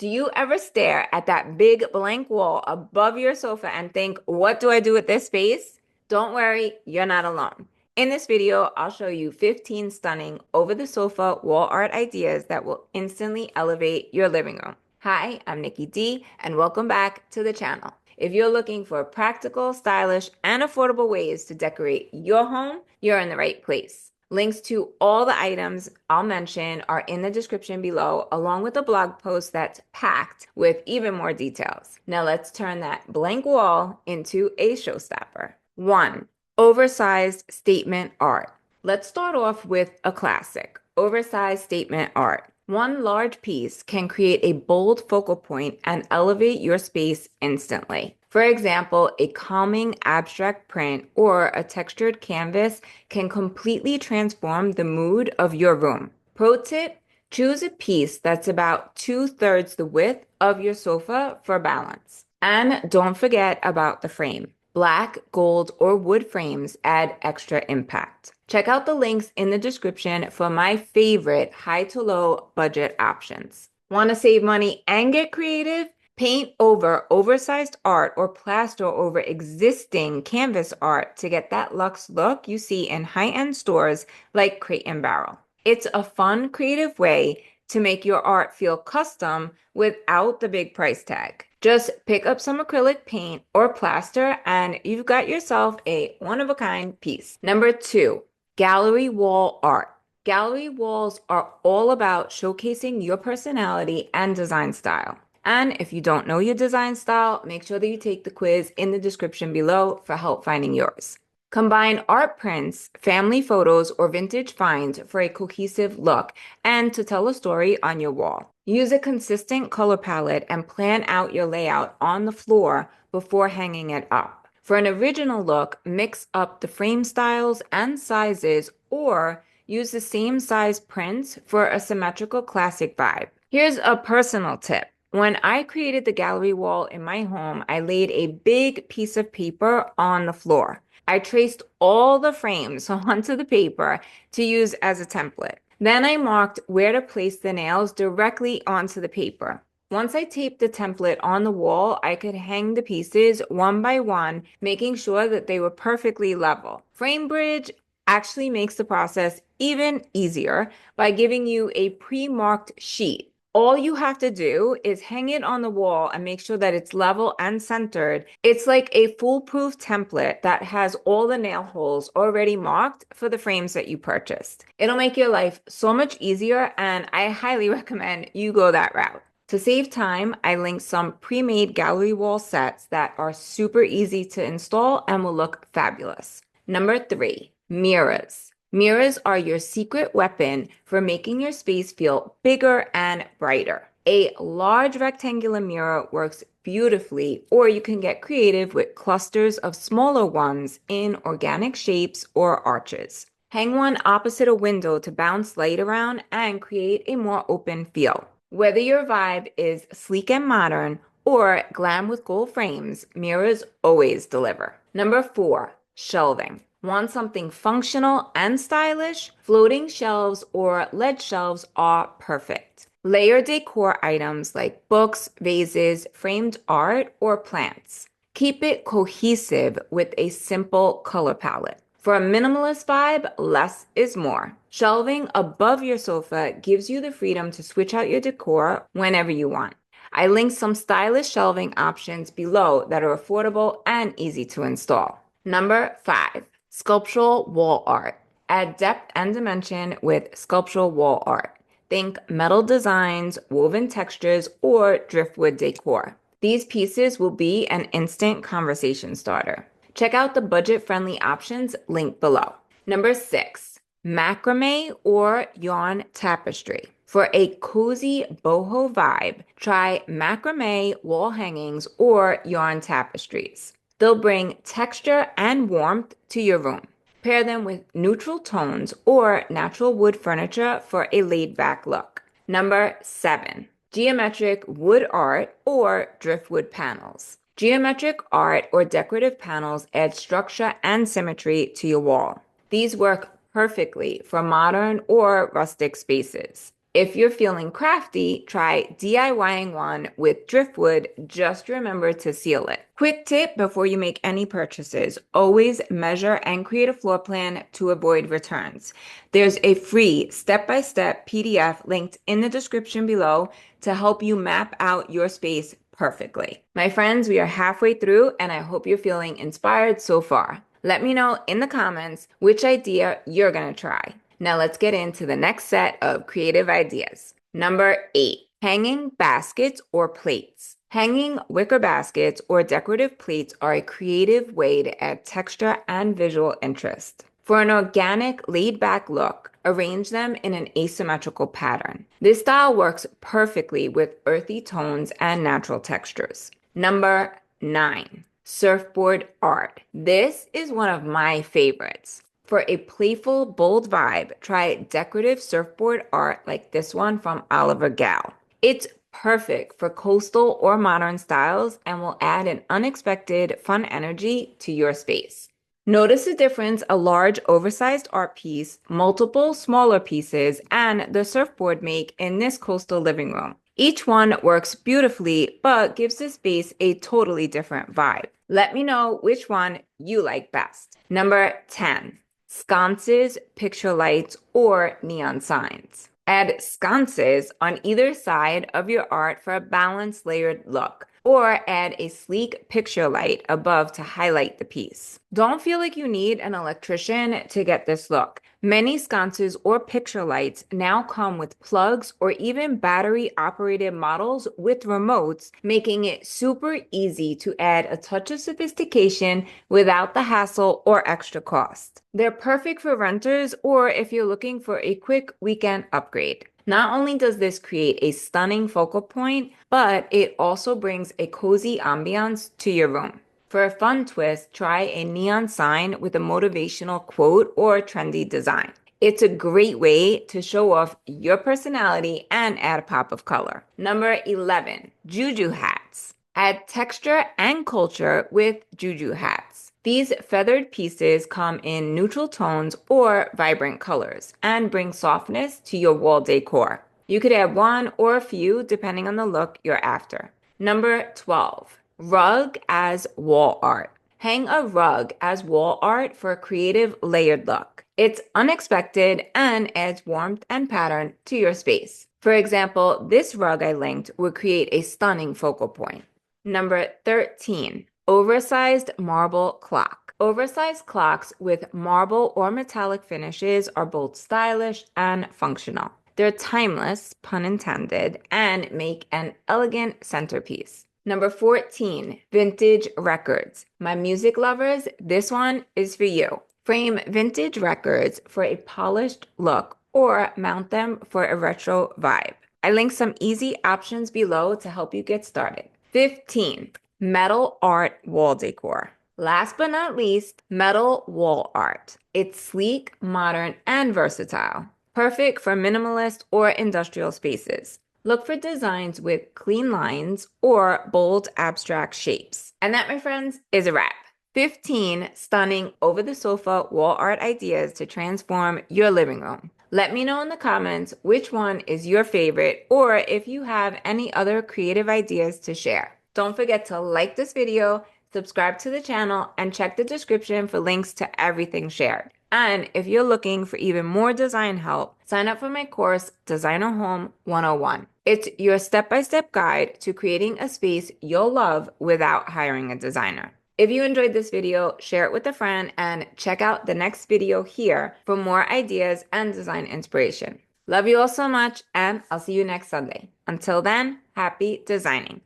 Do you ever stare at that big blank wall above your sofa and think, what do I do with this space? Don't worry, you're not alone. In this video, I'll show you 15 stunning over the sofa wall art ideas that will instantly elevate your living room. Hi, I'm Nikki D, and welcome back to the channel. If you're looking for practical, stylish, and affordable ways to decorate your home, you're in the right place. Links to all the items I'll mention are in the description below, along with a blog post that's packed with even more details. Now let's turn that blank wall into a showstopper. 1. Oversized statement art. Let's start off with a classic, oversized statement art. One large piece can create a bold focal point and elevate your space instantly. For example, a calming abstract print or a textured canvas can completely transform the mood of your room. Pro tip, choose a piece that's about 2/3 the width of your sofa for balance. And don't forget about the frame. Black, gold, or wood frames add extra impact. Check out the links in the description for my favorite high to low budget options. Want to save money and get creative? Paint over oversized art or plaster over existing canvas art to get that luxe look you see in high-end stores like Crate and Barrel. It's a fun, creative way to make your art feel custom without the big price tag. Just pick up some acrylic paint or plaster and you've got yourself a one-of-a-kind piece. Number 2, gallery wall art. Gallery walls are all about showcasing your personality and design style. And if you don't know your design style, make sure that you take the quiz in the description below for help finding yours. Combine art prints, family photos, or vintage finds for a cohesive look and to tell a story on your wall. Use a consistent color palette and plan out your layout on the floor before hanging it up. For an original look, mix up the frame styles and sizes or use the same size prints for a symmetrical classic vibe. Here's a personal tip. When I created the gallery wall in my home, I laid a big piece of paper on the floor. I traced all the frames onto the paper to use as a template. Then I marked where to place the nails directly onto the paper. Once I taped the template on the wall, I could hang the pieces one by one, making sure that they were perfectly level. FrameBridge actually makes the process even easier by giving you a pre-marked sheet. All you have to do is hang it on the wall and make sure that it's level and centered. It's like a foolproof template that has all the nail holes already marked for the frames that you purchased. It'll make your life so much easier, and I highly recommend you go that route. To save time, I linked some pre-made gallery wall sets that are super easy to install and will look fabulous. Number 3, mirrors. Mirrors are your secret weapon for making your space feel bigger and brighter. A large rectangular mirror works beautifully, or you can get creative with clusters of smaller ones in organic shapes or arches. Hang one opposite a window to bounce light around and create a more open feel. Whether your vibe is sleek and modern or glam with gold frames, mirrors always deliver. Number 4, shelving. Want something functional and stylish? Floating shelves or lead shelves are perfect. Layer decor items like books, vases, framed art, or plants. Keep it cohesive with a simple color palette. For a minimalist vibe, less is more. Shelving above your sofa gives you the freedom to switch out your decor whenever you want. I linked some stylish shelving options below that are affordable and easy to install. Number 5. Sculptural wall art. Add depth and dimension with sculptural wall art. Think metal designs, woven textures, or driftwood decor. These pieces will be an instant conversation starter. Check out the budget-friendly options linked below. Number 6, macrame or yarn tapestry. For a cozy boho vibe, try macrame wall hangings or yarn tapestries. They'll bring texture and warmth to your room. Pair them with neutral tones or natural wood furniture for a laid-back look. Number 7, geometric wood art or driftwood panels. Geometric art or decorative panels add structure and symmetry to your wall. These work perfectly for modern or rustic spaces. If you're feeling crafty, try DIYing one with Driftwood. Just remember to seal it. Quick tip before you make any purchases, always measure and create a floor plan to avoid returns. There's a free step-by-step PDF linked in the description below to help you map out your space perfectly. My friends, we are halfway through and I hope you're feeling inspired so far. Let me know in the comments which idea you're gonna try. Now let's get into the next set of creative ideas. Number 8, hanging baskets or plates. Hanging wicker baskets or decorative plates are a creative way to add texture and visual interest. For an organic, laid-back look, arrange them in an asymmetrical pattern. This style works perfectly with earthy tones and natural textures. Number 9, surfboard art. This is one of my favorites. For a playful, bold vibe, try decorative surfboard art like this one from Oliver Gal. It's perfect for coastal or modern styles and will add an unexpected, fun energy to your space. Notice the difference a large, oversized art piece, multiple smaller pieces, and the surfboard make in this coastal living room. Each one works beautifully, but gives the space a totally different vibe. Let me know which one you like best. Number 10. Sconces, picture lights, or neon signs. Add sconces on either side of your art for a balanced layered look, or add a sleek picture light above to highlight the piece. Don't feel like you need an electrician to get this look. Many sconces or picture lights now come with plugs or even battery-operated models with remotes, making it super easy to add a touch of sophistication without the hassle or extra cost. They're perfect for renters or if you're looking for a quick weekend upgrade. Not only does this create a stunning focal point, but it also brings a cozy ambiance to your room. For a fun twist, try a neon sign with a motivational quote or trendy design. It's a great way to show off your personality and add a pop of color. Number 11, Juju Hats. Add texture and culture with Juju Hats. These feathered pieces come in neutral tones or vibrant colors and bring softness to your wall decor. You could add one or a few depending on the look you're after. Number 12, rug as wall art. Hang a rug as wall art for a creative layered look. It's unexpected and adds warmth and pattern to your space. For example, this rug I linked would create a stunning focal point. Number 13, oversized marble clock. Oversized clocks with marble or metallic finishes are both stylish and functional. They're timeless, pun intended, and make an elegant centerpiece. Number 14, vintage records. My music lovers, this one is for you. Frame vintage records for a polished look or mount them for a retro vibe. I linked some easy options below to help you get started. 15, metal art wall decor. Last but not least, metal wall art. It's sleek, modern, and versatile. Perfect for minimalist or industrial spaces. Look for designs with clean lines or bold abstract shapes. And that, my friends, is a wrap. 15 stunning over-the-sofa wall art ideas to transform your living room. Let me know in the comments which one is your favorite or if you have any other creative ideas to share. Don't forget to like this video, subscribe to the channel, and check the description for links to everything shared. And if you're looking for even more design help, sign up for my course, Designer Home 101. It's your step-by-step guide to creating a space you'll love without hiring a designer. If you enjoyed this video, share it with a friend and check out the next video here for more ideas and design inspiration. Love you all so much, and I'll see you next Sunday. Until then, happy designing.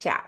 Ciao.